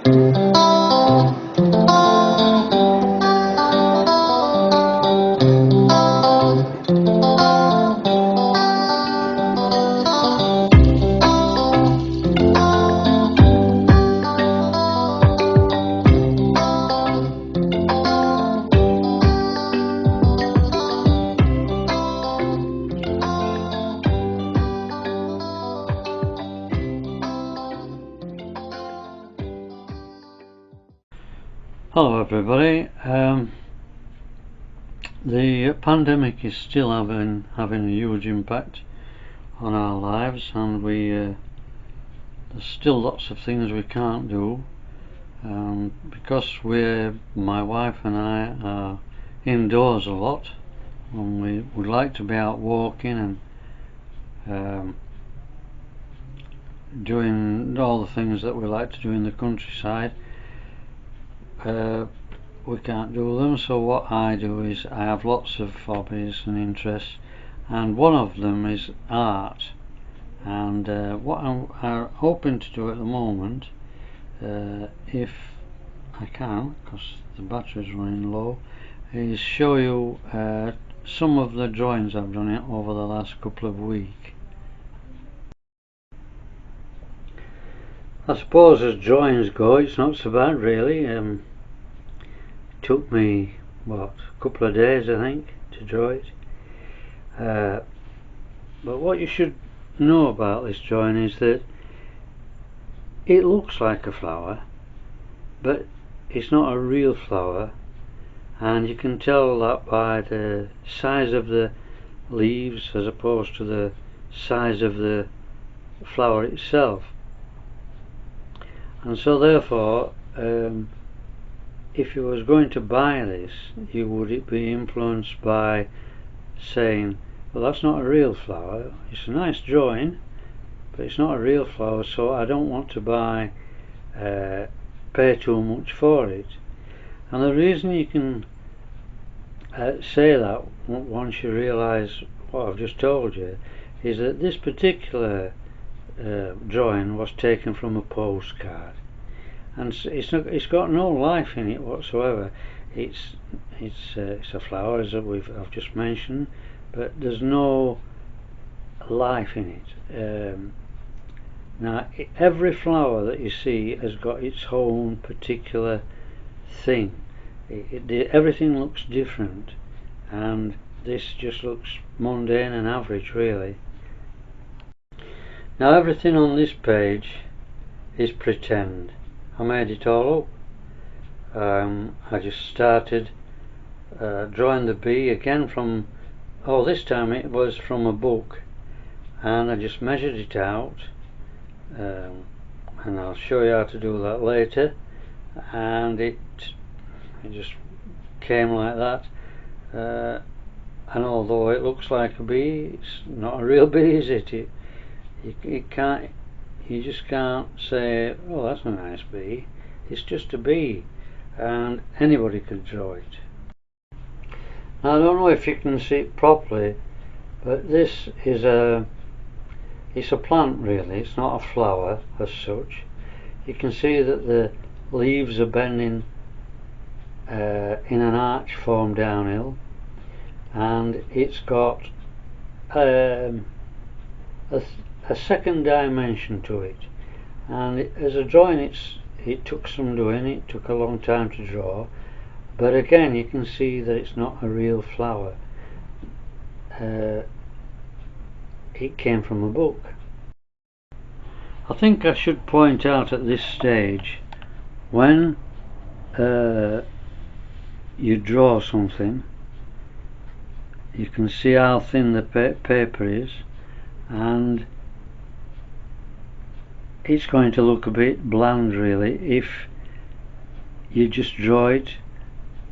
Hello everybody. The pandemic is still having a huge impact on our lives, and there's still lots of things we can't do because my wife and I are indoors a lot, and we would like to be out walking and doing all the things that we like to do in the countryside. We can't do them, so what I do is I have lots of hobbies and interests, and one of them is art. And what I'm hoping to do at the moment, if I can, because the battery's running low, is show you some of the drawings I've done over the last couple of weeks. I suppose as drawings go, it's not so bad really. It took me a couple of days I think to draw it, but what you should know about this drawing is that it looks like a flower, but it's not a real flower, and you can tell that by the size of the leaves as opposed to the size of the flower itself. And so therefore, if you was going to buy this, you would be influenced by saying, well, that's not a real flower, it's a nice drawing, but it's not a real flower, so I don't want to pay too much for it. And the reason you can say that once you realise what I've just told you is that this particular drawing was taken from a postcard, and it's got no life in it whatsoever. It's a flower, as I've just mentioned, but there's no life in it. Now every flower that you see has got its own particular thing. Everything looks different, and this just looks mundane and average really. Now everything on this page is pretend. I made it all up. I just started drawing the bee again from, this time it was from a book, and I just measured it out, and I'll show you how to do that later, and it just came like that, and although it looks like a bee, it's not a real bee, is it? You just can't say, oh, that's a nice bee. It's just a bee, and anybody could draw it. Now I don't know if you can see it properly, but this is it's a plant really, it's not a flower as such. You can see that the leaves are bending in an arch form downhill, and it's got a second dimension to it, and as a drawing it took some doing, it took a long time to draw, but again you can see that it's not a real flower. It came from a book. I think I should point out at this stage, when you draw something, you can see how thin the paper is, and it's going to look a bit bland really if you just draw it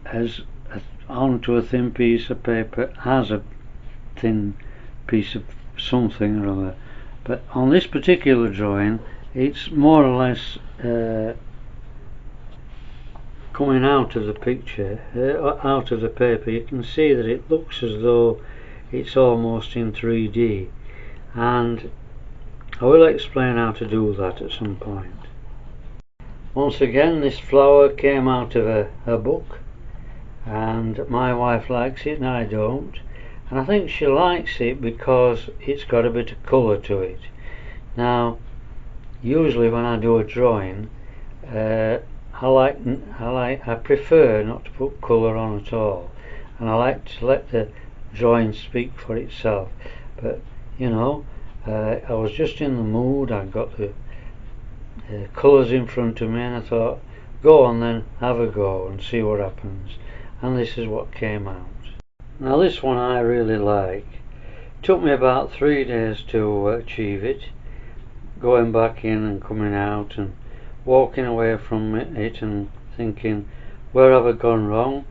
as onto a thin piece of paper as a thin piece of something or other. But on this particular drawing, it's more or less coming out of the picture, out of the paper. You can see that it looks as though it's almost in 3D, and I will explain how to do that at some point. Once again, this flower came out of a book, and my wife likes it and I don't, and I think she likes it because it's got a bit of colour to it. Now usually when I do a drawing, I prefer not to put colour on at all, and I like to let the drawing speak for itself. But you know, I was just in the mood, I got the colours in front of me, and I thought, go on then, have a go and see what happens. And this is what came out. Now this one I really like. Took me about 3 days to achieve it, going back in and coming out and walking away from it and thinking, where have I gone wrong?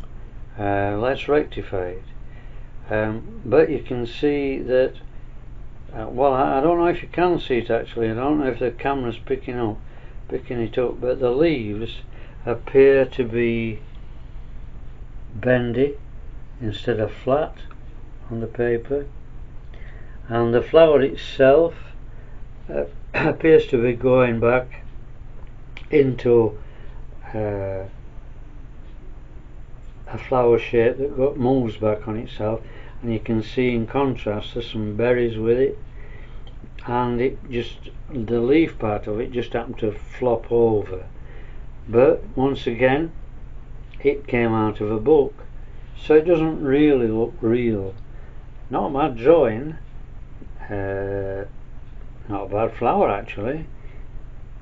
Let's rectify it. But you can see that, well, I don't know if you can see it actually, I don't know if the camera's picking it up, but the leaves appear to be bendy instead of flat on the paper, and the flower itself appears to be going back into a flower shape that moves back on itself, and you can see in contrast there's some berries with it, and the leaf part of it just happened to flop over. But once again, it came out of a book, so it doesn't really look real. Not a bad drawing, not a bad flower actually,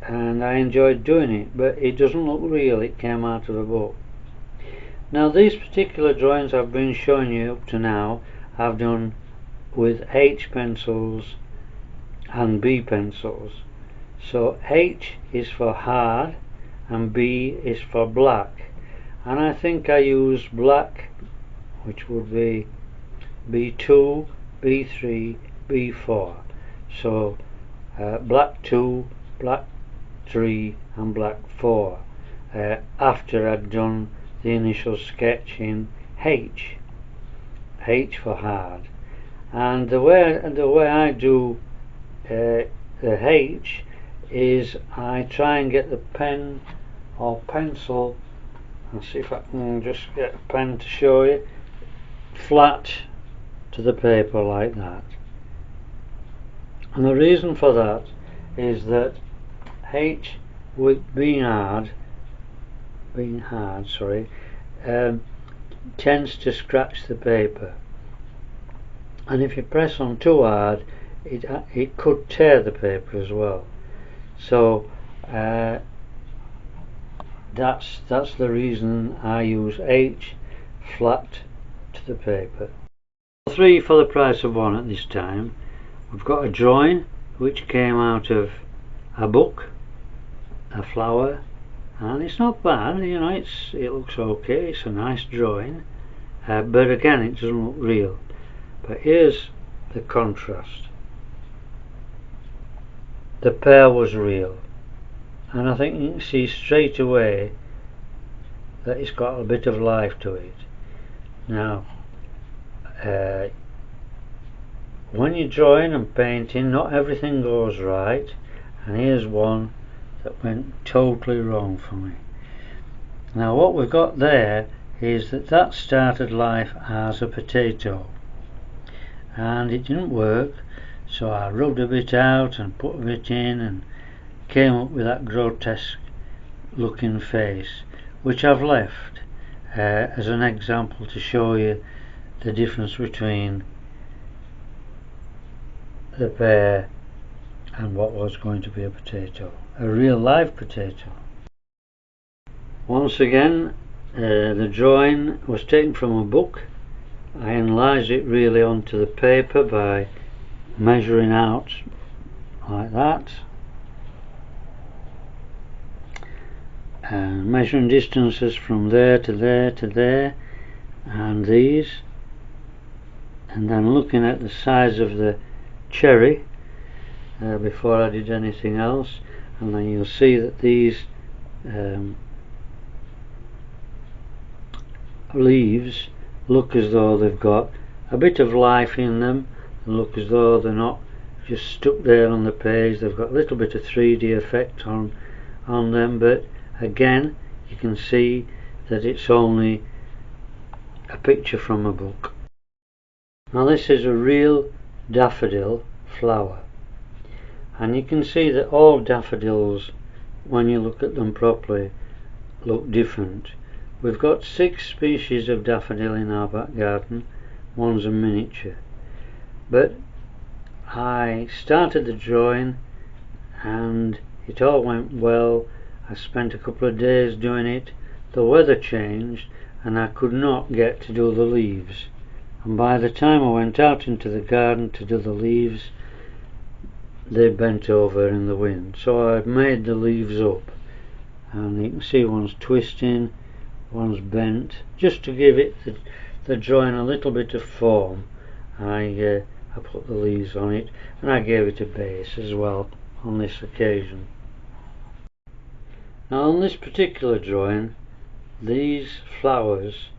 and I enjoyed doing it, but it doesn't look real. It came out of a book. Now these particular drawings I've been showing you up to now I've done with H pencils and B pencils. So H is for hard and B is for black, and I think I use black, which would be B2, B3, B4. So black 2, black 3 and black 4 after I'd done the initial sketch in H for hard. And the way I do the H is I try and get the pen or pencil, and see if I can just get a pen to show you, flat to the paper like that. And the reason for that is that H, with being hard, tends to scratch the paper, and if you press on too hard, it could tear the paper as well. So that's the reason I use H flat to the paper. 3 for the price of 1 at this time. We've got a drawing which came out of a book, a flower, and it's not bad, you know, it looks okay, it's a nice drawing, but again it doesn't look real. But here's the contrast. The pear was real, and I think you can see straight away that it's got a bit of life to it. Now when you're drawing and painting, not everything goes right, and here's one that went totally wrong for me. Now what we've got there is that started life as a potato, and it didn't work, so I rubbed a bit out and put a bit in and came up with that grotesque looking face, which I've left as an example to show you the difference between the pear and what was going to be a potato, a real live potato. Once again, the drawing was taken from a book. I enlarged it really onto the paper by measuring out like that, and measuring distances from there to there to there, and these, and then looking at the size of the cherry before I did anything else, and then you'll see that these leaves look as though they've got a bit of life in them, and look as though they're not just stuck there on the page. They've got a little bit of 3D effect on them, but again you can see that it's only a picture from a book. Now this is a real daffodil flower, and you can see that all daffodils, when you look at them properly, look different. We've got 6 species of daffodil in our back garden. One's a miniature, but I started the drawing and it all went well. I spent a couple of days doing it. The weather changed and I could not get to do the leaves, and by the time I went out into the garden to do the leaves, they bent over in the wind. So I made the leaves up, and you can see one's twisting, one's bent, just to give it the drawing a little bit of form. I put the leaves on it, and I gave it a base as well on this occasion. Now on this particular drawing, these flowers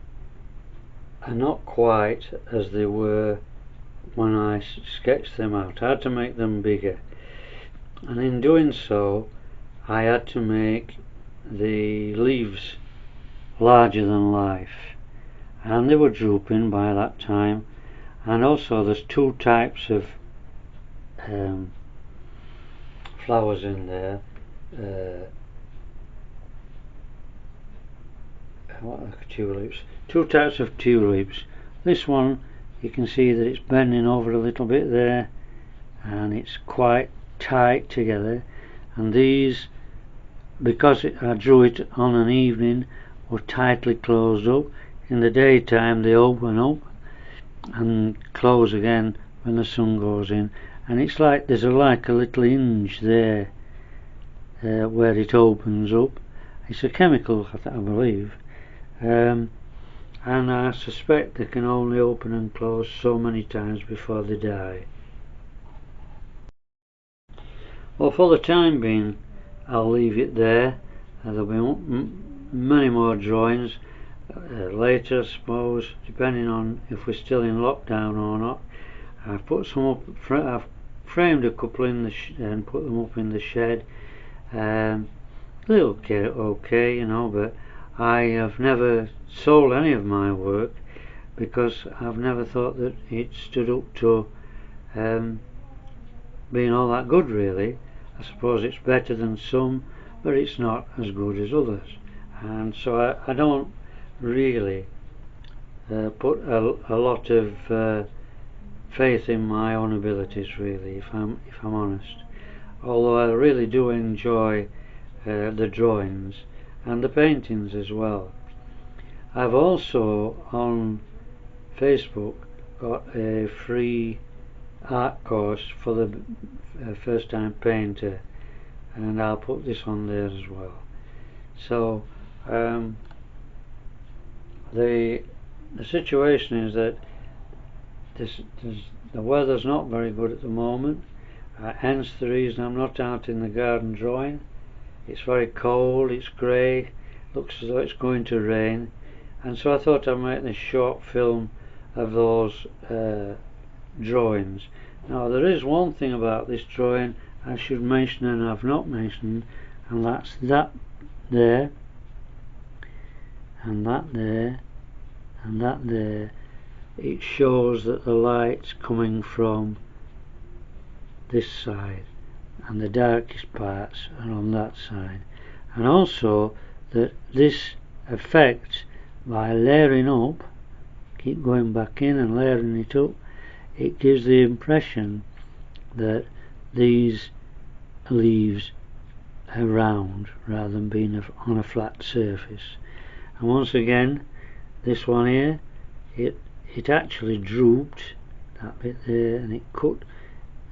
are not quite as they were when I sketched them out. I had to make them bigger, and in doing so I had to make the leaves larger than life, and they were drooping by that time. And also there's 2 types of flowers in there. What are tulips? 2 types of tulips. This one, you can see that it's bending over a little bit there, and it's quite tight together. And these, because I drew it on an evening, were tightly closed up. In the daytime they open up and close again when the sun goes in, and it's like there's like a little hinge there where it opens up. It's a chemical, I believe, and I suspect they can only open and close so many times before they die. Well, for the time being I'll leave it there. There'll be many more drawings later, I suppose, depending on if we're still in lockdown or not. I've put some up, I've framed a couple in the and put them up in the shed. They look okay, you know, but I have never sold any of my work because I've never thought that it stood up to being all that good, really. I suppose it's better than some, but it's not as good as others, and so I don't really put a lot of faith in my own abilities, really, if I'm honest. Although I really do enjoy the drawings and the paintings as well. I've also on Facebook got a free art course for the first time painter, and I'll put this on there as well. So the situation is that the weather's not very good at the moment, hence the reason I'm not out in the garden drawing. It's very cold, it's grey, looks as though it's going to rain, and so I thought I'd make this short film of those drawings. Now there is one thing about this drawing I should mention and I've not mentioned, and that's that there, and that there, and that there. It shows that the light's coming from this side and the darkest parts are on that side, and also that this effect, by layering up, keep going back in and layering it up, it gives the impression that these leaves are round rather than being on a flat surface. And once again, this one here, it actually drooped, that bit there, and it cut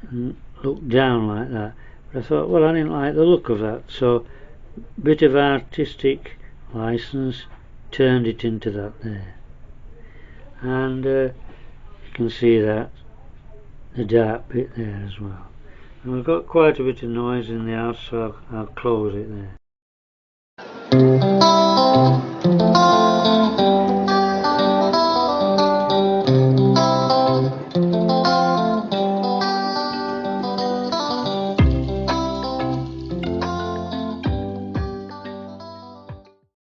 and looked down like that. But I thought, well, I didn't like the look of that, so a bit of artistic license turned it into that there. And you can see that the dark bit there as well. And we've got quite a bit of noise in the house, so I'll close it there.